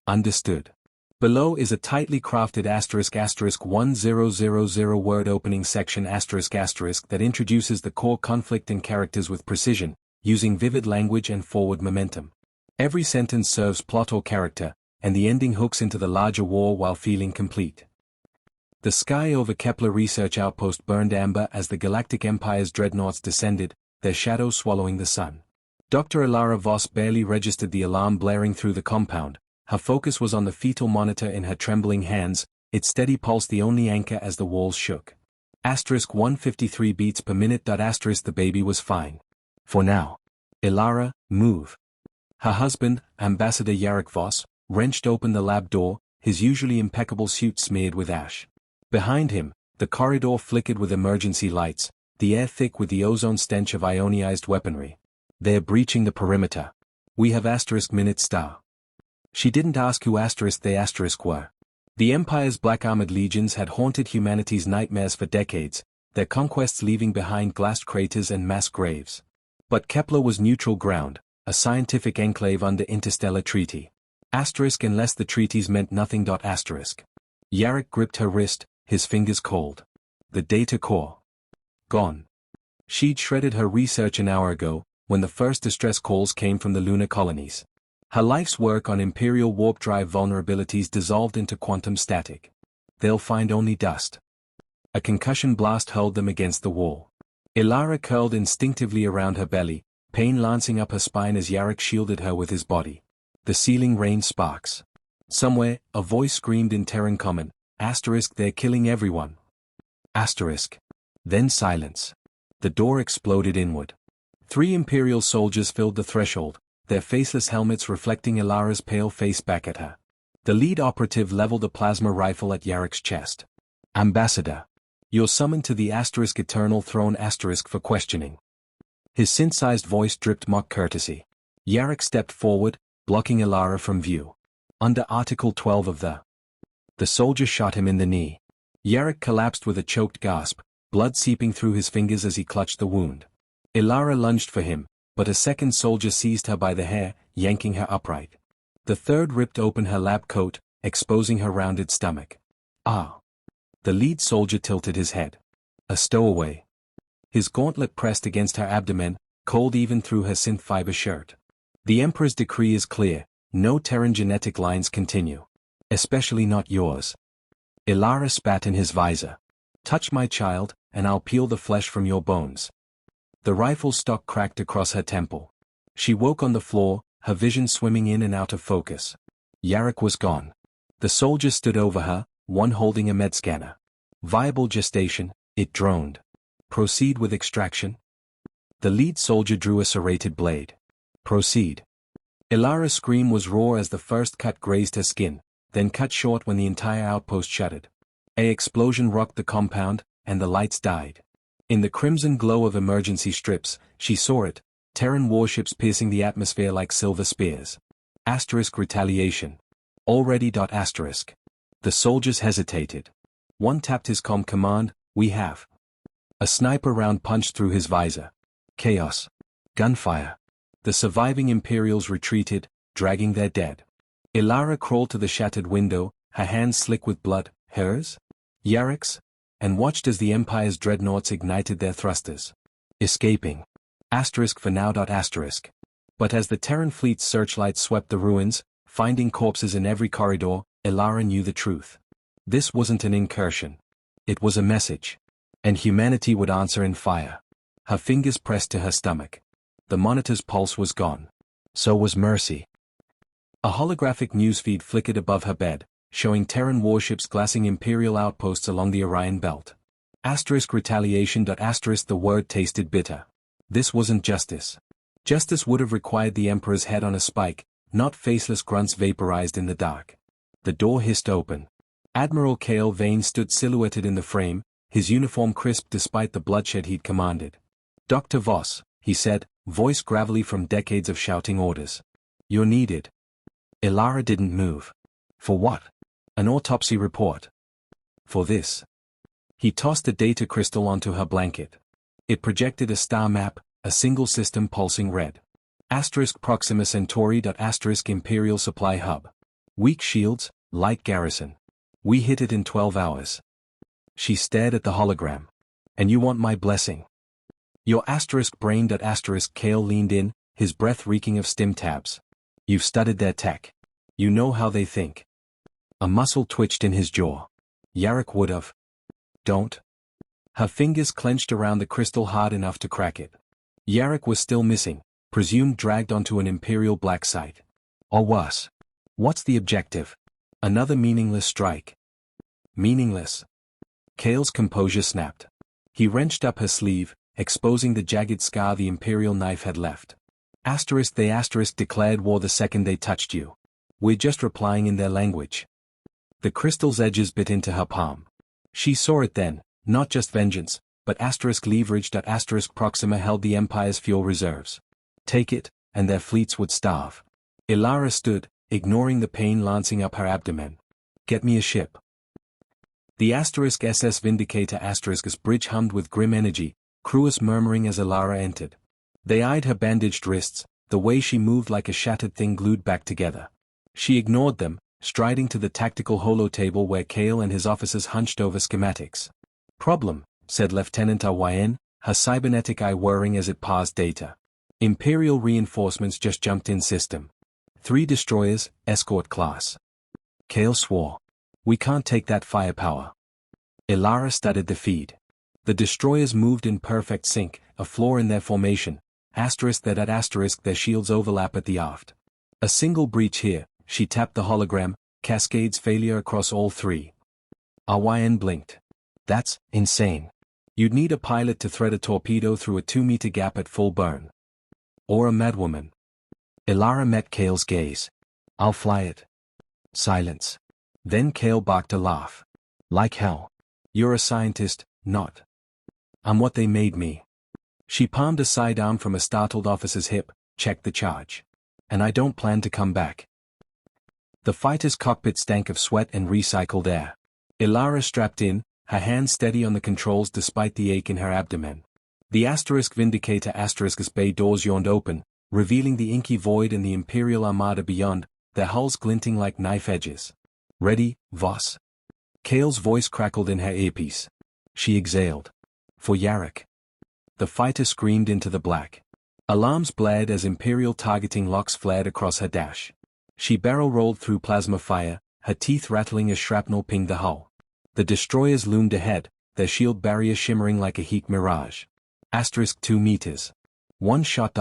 Understood. Below is a tightly crafted ***1000 word opening section *** that introduces the core conflict and characters with precision, using vivid language and forward momentum. Every sentence serves plot or character, and the ending hooks into the larger war while feeling complete. The sky over Kepler Research Outpost burned amber as the Galactic Empire's dreadnoughts descended, their shadows swallowing the sun. Dr. Ilara Voss barely registered the alarm blaring through the compound. Her focus was on the fetal monitor in her trembling hands, its steady pulse the only anchor as the walls shook. *153 beats per minute. The baby was fine. For now. Ilara, move. Her husband, Ambassador Yarrick Voss, wrenched open the lab door, his usually impeccable suit smeared with ash. Behind him, the corridor flickered with emergency lights, the air thick with the ozone stench of ionized weaponry. They're breaching the perimeter. We have *minute star. She didn't ask who they were. The Empire's black armored legions had haunted humanity's nightmares for decades, their conquests leaving behind glassed craters and mass graves. But Kepler was neutral ground, a scientific enclave under interstellar treaty. Unless the treaties meant nothing. Yarrick gripped her wrist, his fingers cold. The data core. Gone. She'd shredded her research an hour ago, when the first distress calls came from the lunar colonies. Her life's work on Imperial warp drive vulnerabilities dissolved into quantum static. They'll find only dust. A concussion blast hurled them against the wall. Ilara curled instinctively around her belly, pain lancing up her spine as Yarrick shielded her with his body. The ceiling rained sparks. Somewhere, a voice screamed in Terran Common, "They're killing everyone." Then silence. The door exploded inward. 3 Imperial soldiers filled the threshold, their faceless helmets reflecting Ilara's pale face back at her. The lead operative leveled a plasma rifle at Yarrick's chest. "Ambassador. You're summoned to the Eternal Throne for questioning." His synthesized voice dripped mock courtesy. Yarrick stepped forward, blocking Ilara from view. "Under Article 12 of the..." The soldier shot him in the knee. Yarrick collapsed with a choked gasp, blood seeping through his fingers as he clutched the wound. Ilara lunged for him, but a second soldier seized her by the hair, yanking her upright. The third ripped open her lab coat, exposing her rounded stomach. "Ah!" The lead soldier tilted his head. A stowaway. His gauntlet pressed against her abdomen, cold even through her synth fiber shirt. "The Emperor's decree is clear, no Terran genetic lines continue. Especially not yours." Ilara spat in his visor. "Touch my child, and I'll peel the flesh from your bones." The rifle stock cracked across her temple. She woke on the floor, her vision swimming in and out of focus. Yarrick was gone. The soldier stood over her, one holding a medscanner. "Viable gestation," it droned. "Proceed with extraction." The lead soldier drew a serrated blade. "Proceed." Ilara's scream was raw as the first cut grazed her skin, then cut short when the entire outpost shuddered. An explosion rocked the compound, and the lights died. In the crimson glow of emergency strips, she saw it, Terran warships piercing the atmosphere like silver spears. Retaliation. Already. The soldiers hesitated. One tapped his comm command, "We have." A sniper round punched through his visor. Chaos. Gunfire. The surviving Imperials retreated, dragging their dead. Ilara crawled to the shattered window, her hands slick with blood. Hers? Yarrick's? And watched as the Empire's dreadnoughts ignited their thrusters. Escaping. For now. But as the Terran fleet's searchlights swept the ruins, finding corpses in every corridor, Ilara knew the truth. This wasn't an incursion. It was a message. And humanity would answer in fire. Her fingers pressed to her stomach. The monitor's pulse was gone. So was mercy. A holographic newsfeed flickered above her bed, showing Terran warships glassing Imperial outposts along the Orion Belt. Retaliation. The word tasted bitter. This wasn't justice. Justice would have required the Emperor's head on a spike, not faceless grunts vaporized in the dark. The door hissed open. Admiral Cale Vane stood silhouetted in the frame, his uniform crisp despite the bloodshed he'd commanded. "Dr. Voss," he said, voice gravelly from decades of shouting orders. "You're needed." Ilara didn't move. For what? An autopsy report. For this. He tossed a data crystal onto her blanket. It projected a star map, a single system pulsing red. Proxima Centauri. Imperial Supply Hub. Weak shields, light garrison. We hit it in 12 hours. She stared at the hologram. And you want my blessing? Your *brained at *. Kale leaned in, his breath reeking of stim tabs. You've studied their tech. You know how they think. A muscle twitched in his jaw. Yarrick would have. Don't. Her fingers clenched around the crystal hard enough to crack it. Yarrick was still missing, presumed dragged onto an Imperial black site. Or worse. What's the objective? Another meaningless strike. Meaningless. Kale's composure snapped. He wrenched up her sleeve, exposing the jagged scar the Imperial knife had left. They declared war the second they touched you. We're just replying in their language. The crystal's edges bit into her palm. She saw it then, not just vengeance, but leveraged. Proxima held the Empire's fuel reserves. Take it, and their fleets would starve. Ilara stood, ignoring the pain lancing up her abdomen. Get me a ship. The *SS Vindicator *''s bridge hummed with grim energy, Cruis murmuring as Ilara entered. They eyed her bandaged wrists, the way she moved like a shattered thing glued back together. She ignored them, striding to the tactical holotable where Kale and his officers hunched over schematics. Problem, said Lieutenant Arwayen, her cybernetic eye whirring as it parsed data. Imperial reinforcements just jumped in system. 3 destroyers, escort class. Kale swore. We can't take that firepower. Ilara studied the feed. The destroyers moved in perfect sync, a flaw in their formation, their shields overlap at the aft. A single breach here, she tapped the hologram, cascades failure across all 3. Arwayen blinked. That's insane. You'd need a pilot to thread a torpedo through a 2-meter gap at full burn. Or a madwoman. Ilara met Kale's gaze. I'll fly it. Silence. Then Kale barked a laugh. Like hell. You're a scientist, not. I'm what they made me. She palmed a sidearm from a startled officer's hip, checked the charge. And I don't plan to come back. The fighter's cockpit stank of sweat and recycled air. Ilara strapped in, her hands steady on the controls despite the ache in her abdomen. The Vindicator bay doors yawned open, revealing the inky void and the Imperial Armada beyond, their hulls glinting like knife edges. Ready, Voss? Kale's voice crackled in her earpiece. She exhaled. For Yarrick. The fighter screamed into the black. Alarms blared as Imperial targeting locks flared across her dash. She barrel-rolled through plasma fire, her teeth rattling as shrapnel pinged the hull. The destroyers loomed ahead, their shield barrier shimmering like a heat mirage. 2 meters. 1 shot.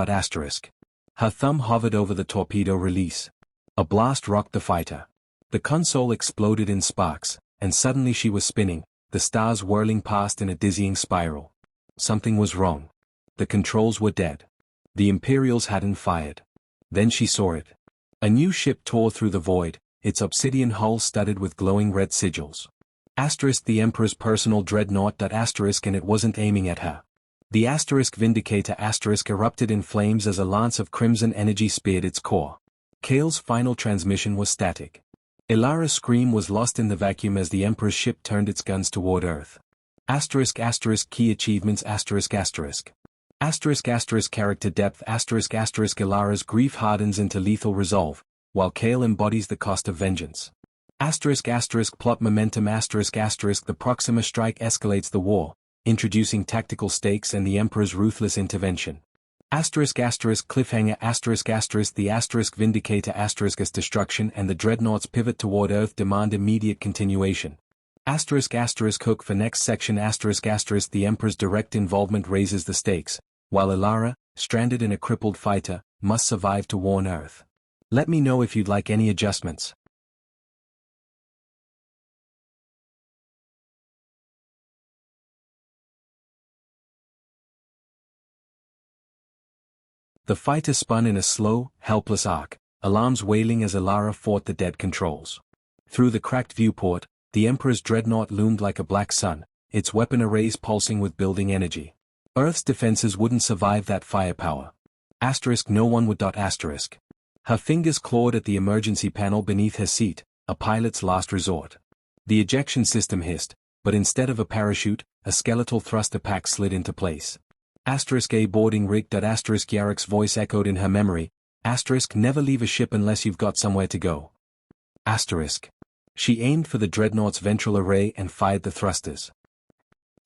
Her thumb hovered over the torpedo release. A blast rocked the fighter. The console exploded in sparks, and suddenly she was spinning, the stars whirling past in a dizzying spiral. Something was wrong. The controls were dead. The Imperials hadn't fired. Then she saw it. A new ship tore through the void, its obsidian hull studded with glowing red sigils. The Emperor's personal dreadnought. And it wasn't aiming at her. The Vindicator erupted in flames as a lance of crimson energy speared its core. Kale's final transmission was static. Ilara's scream was lost in the vacuum as the Emperor's ship turned its guns toward Earth. Key achievements character depth Ilara's grief hardens into lethal resolve, while Kale embodies the cost of vengeance. Plot momentum the Proxima strike escalates the war, introducing tactical stakes and the Emperor's ruthless intervention. Cliffhanger the Vindicator destruction and the Dreadnought's pivot toward Earth demand immediate continuation. Hook for next section the Emperor's direct involvement raises the stakes, while Ilara, stranded in a crippled fighter, must survive to warn Earth. Let me know if you'd like any adjustments. The fighter spun in a slow, helpless arc, alarms wailing as Ilara fought the dead controls. Through the cracked viewport, the Emperor's dreadnought loomed like a black sun, its weapon arrays pulsing with building energy. Earth's defenses wouldn't survive that firepower. No one would. Her fingers clawed at the emergency panel beneath her seat, a pilot's last resort. The ejection system hissed, but instead of a parachute, a skeletal thruster pack slid into place. A boarding rig. Yarrick's voice echoed in her memory. Never leave a ship unless you've got somewhere to go. Asterisk. She aimed for the dreadnought's ventral array and fired the thrusters.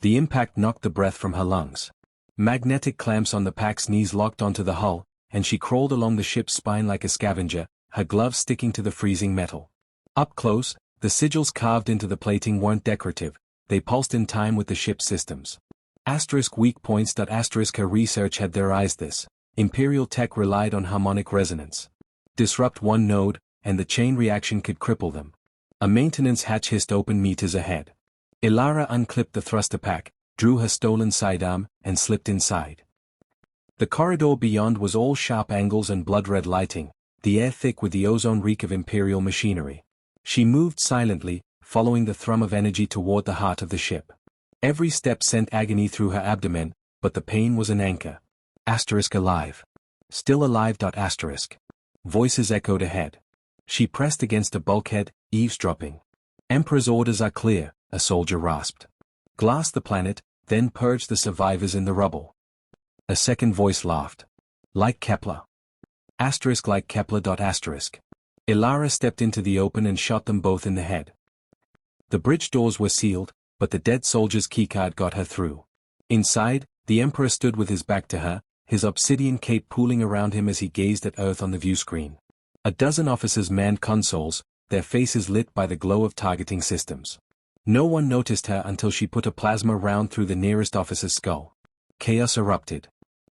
The impact knocked the breath from her lungs. Magnetic clamps on the pack's knees locked onto the hull, and she crawled along the ship's spine like a scavenger, her gloves sticking to the freezing metal. Up close, the sigils carved into the plating weren't decorative, they pulsed in time with the ship's systems. Asterisk weak points. Asterisk her research had theorized this. Imperial tech relied on harmonic resonance. Disrupt one node, and the chain reaction could cripple them. A maintenance hatch hissed open meters ahead. Ilara unclipped the thruster pack, drew her stolen sidearm, and slipped inside. The corridor beyond was all sharp angles and blood-red lighting, the air thick with the ozone reek of Imperial machinery. She moved silently, following the thrum of energy toward the heart of the ship. Every step sent agony through her abdomen, but the pain was an anchor. Asterisk alive. Still alive. Asterisk. Voices echoed ahead. She pressed against a bulkhead, eavesdropping. Emperor's orders are clear, a soldier rasped. Glass the planet, then purge the survivors in the rubble. A second voice laughed. Like Kepler. Asterisk like Kepler. Asterisk. Ilara stepped into the open and shot them both in the head. The bridge doors were sealed, but the dead soldier's keycard got her through. Inside, the Emperor stood with his back to her, his obsidian cape pooling around him as he gazed at Earth on the viewscreen. A dozen officers manned consoles, their faces lit by the glow of targeting systems. No one noticed her until she put a plasma round through the nearest officer's skull. Chaos erupted.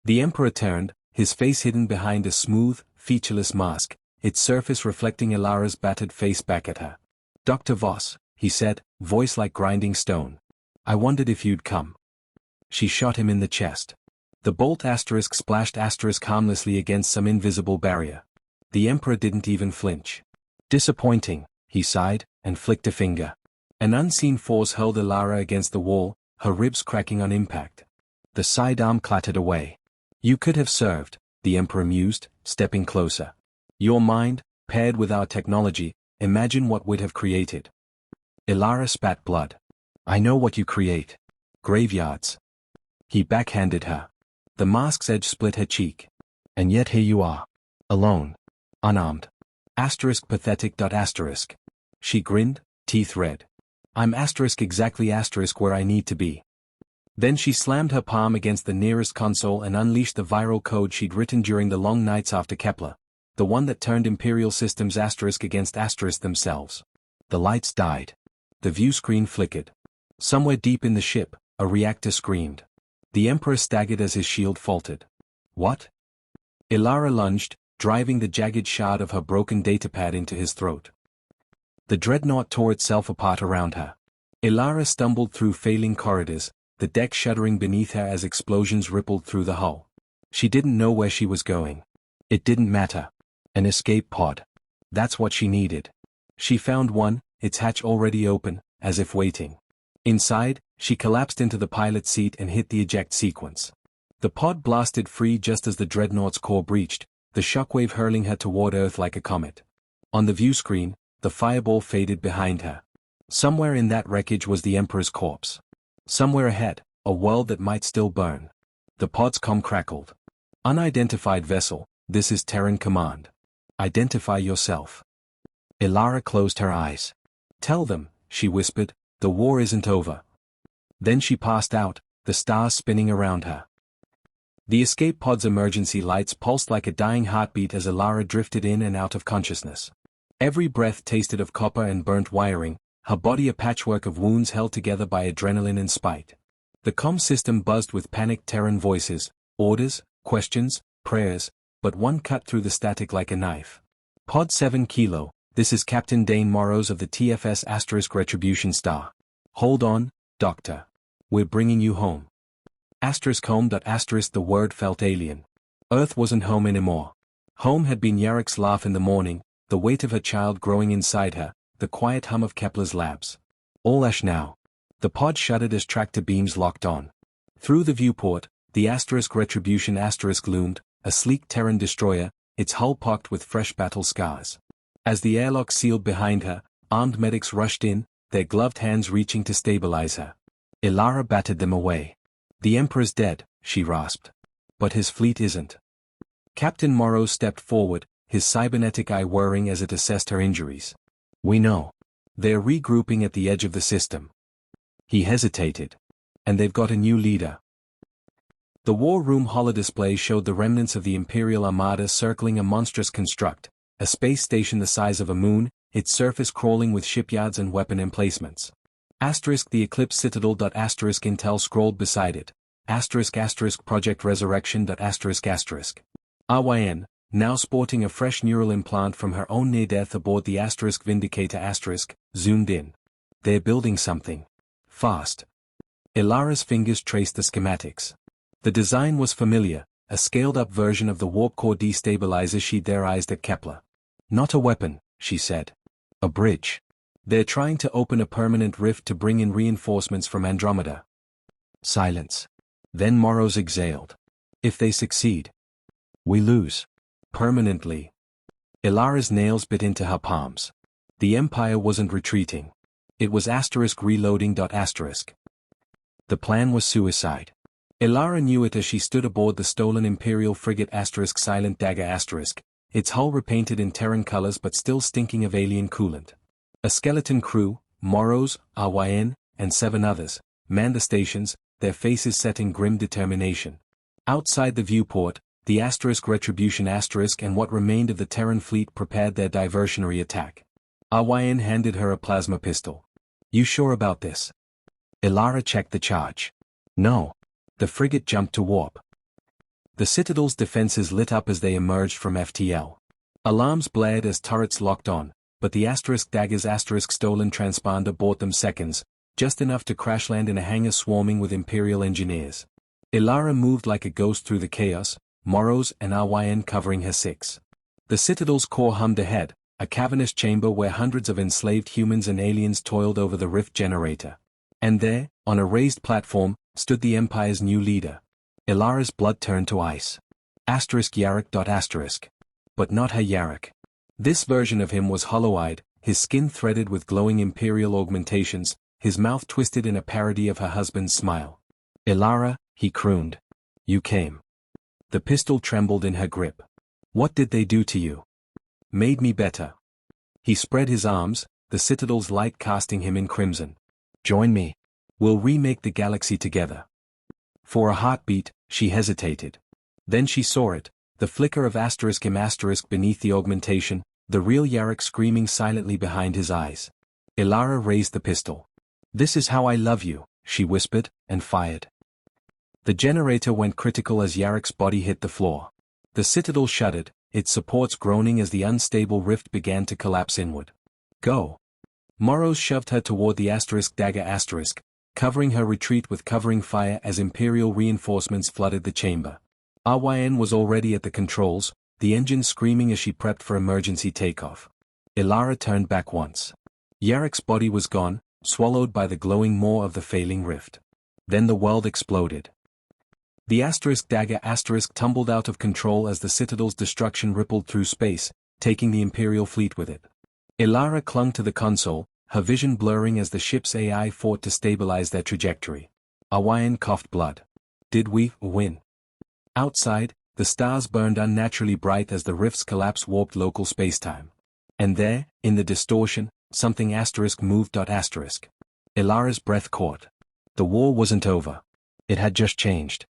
The Emperor turned, his face hidden behind a smooth, featureless mask, its surface reflecting Ilara's battered face back at her. "Dr. Voss," he said, voice like grinding stone. "I wondered if you'd come." She shot him in the chest. The bolt asterisk splashed asterisk harmlessly against some invisible barrier. The Emperor didn't even flinch. "Disappointing," he sighed, and flicked a finger. An unseen force hurled Ilara against the wall, her ribs cracking on impact. The sidearm clattered away. "You could have served," the Emperor mused, stepping closer. "Your mind, paired with our technology, imagine what we'd have created." Ilara spat blood. "I know what you create. Graveyards." He backhanded her. The mask's edge split her cheek. "And yet here you are. Alone. Unarmed. Asterisk pathetic. Asterisk." She grinned, teeth red. "I'm asterisk exactly asterisk where I need to be." Then she slammed her palm against the nearest console and unleashed the viral code she'd written during the long nights after Kepler, the one that turned Imperial systems asterisk against asterisk themselves. The lights died. The view screen flickered. Somewhere deep in the ship, a reactor screamed. The Emperor staggered as his shield faltered. "What?" Ilara lunged, driving the jagged shard of her broken datapad into his throat. The dreadnought tore itself apart around her. Ilara stumbled through failing corridors, the deck shuddering beneath her as explosions rippled through the hull. She didn't know where she was going. It didn't matter. An escape pod. That's what she needed. She found one, its hatch already open, as if waiting. Inside, she collapsed into the pilot seat and hit the eject sequence. The pod blasted free just as the dreadnought's core breached, the shockwave hurling her toward Earth like a comet. On the view screen, the fireball faded behind her. Somewhere in that wreckage was the Emperor's corpse. Somewhere ahead, a world that might still burn. The pod's comm crackled. "Unidentified vessel, this is Terran Command. Identify yourself." Ilara closed her eyes. "Tell them," she whispered, "the war isn't over." Then she passed out, the stars spinning around her. The escape pod's emergency lights pulsed like a dying heartbeat as Ilara drifted in and out of consciousness. Every breath tasted of copper and burnt wiring, her body a patchwork of wounds held together by adrenaline and spite. The comm system buzzed with panicked Terran voices, orders, questions, prayers, but one cut through the static like a knife. "Pod 7 Kilo, this is Captain Dane Morrows of the TFS Asterisk Retribution Star. Hold on, Doctor. We're bringing you home." Asterisk home. Asterisk the word felt alien. Earth wasn't home anymore. Home had been Yarek's laugh in the morning, the weight of her child growing inside her, the quiet hum of Kepler's labs. All ash now. The pod shuddered as tractor beams locked on. Through the viewport, the Asterisk Retribution asterisk loomed, a sleek Terran destroyer, its hull pocked with fresh battle scars. As the airlock sealed behind her, armed medics rushed in, their gloved hands reaching to stabilize her. Ilara batted them away. "The Emperor's dead," she rasped. "But his fleet isn't." Captain Morrow stepped forward, his cybernetic eye whirring as it assessed her injuries. We know. They're regrouping at the edge of the system. He hesitated. And they've got a new leader. The war room holodisplay showed the remnants of the Imperial Armada circling a monstrous construct, a space station the size of a moon, its surface crawling with shipyards and weapon emplacements. The Eclipse Citadel. Intel scrolled beside it. Project Resurrection. RYN, now sporting a fresh neural implant from her own near-death aboard the Vindicator zoomed in. They're building something. Fast. Ilara's fingers traced the schematics. The design was familiar, a scaled-up version of the warp core destabilizer she'd theorized at Kepler. Not a weapon, she said. A bridge. They're trying to open a permanent rift to bring in reinforcements from Andromeda. Silence. Then Morrows exhaled. If they succeed, we lose. Permanently. Ilara's nails bit into her palms. The Empire wasn't retreating. It was reloading. The plan was suicide. Ilara knew it as she stood aboard the stolen Imperial frigate Silent Dagger its hull repainted in Terran colors but still stinking of alien coolant. A skeleton crew, Morrows, RYN, and 7 others, manned the stations, their faces set in grim determination. Outside the viewport, the Retribution and what remained of the Terran fleet prepared their diversionary attack. RYN handed her a plasma pistol. You sure about this? Ilara checked the charge. No. The frigate jumped to warp. The Citadel's defenses lit up as they emerged from FTL. Alarms blared as turrets locked on, but the Dagger's stolen transponder bought them seconds, just enough to crash land in a hangar swarming with Imperial engineers. Ilara moved like a ghost through the chaos, Morrows and RYN covering her 6. The Citadel's core hummed ahead, a cavernous chamber where hundreds of enslaved humans and aliens toiled over the rift generator. And there, on a raised platform, stood the Empire's new leader. Ilara's blood turned to ice. Yarrick. But not her Yarrick. This version of him was hollow-eyed, his skin threaded with glowing Imperial augmentations, his mouth twisted in a parody of her husband's smile. Ilara, he crooned. You came. The pistol trembled in her grip. What did they do to you? Made me better. He spread his arms, the Citadel's light casting him in crimson. Join me. We'll remake the galaxy together. For a heartbeat, she hesitated. Then she saw it, the flicker of him beneath the augmentation, the real Yarrick screaming silently behind his eyes. Ilara raised the pistol. This is how I love you, she whispered, and fired. The generator went critical as Yarrick's body hit the floor. The Citadel shuddered, its supports groaning as the unstable rift began to collapse inward. Go. Morrows shoved her toward the Dagger covering her retreat with covering fire as Imperial reinforcements flooded the chamber. RYN was already at the controls, the engine screaming as she prepped for emergency takeoff. Ilara turned back once. Yarrick's body was gone, swallowed by the glowing maw of the failing rift. Then the world exploded. The Dagger tumbled out of control as the Citadel's destruction rippled through space, taking the Imperial fleet with it. Ilara clung to the console, her vision blurring as the ship's AI fought to stabilize their trajectory. RYN coughed blood. Did we win? Outside, the stars burned unnaturally bright as the rift's collapse warped local spacetime. And there, in the distortion, something moved. Ilara's breath caught. The war wasn't over. It had just changed.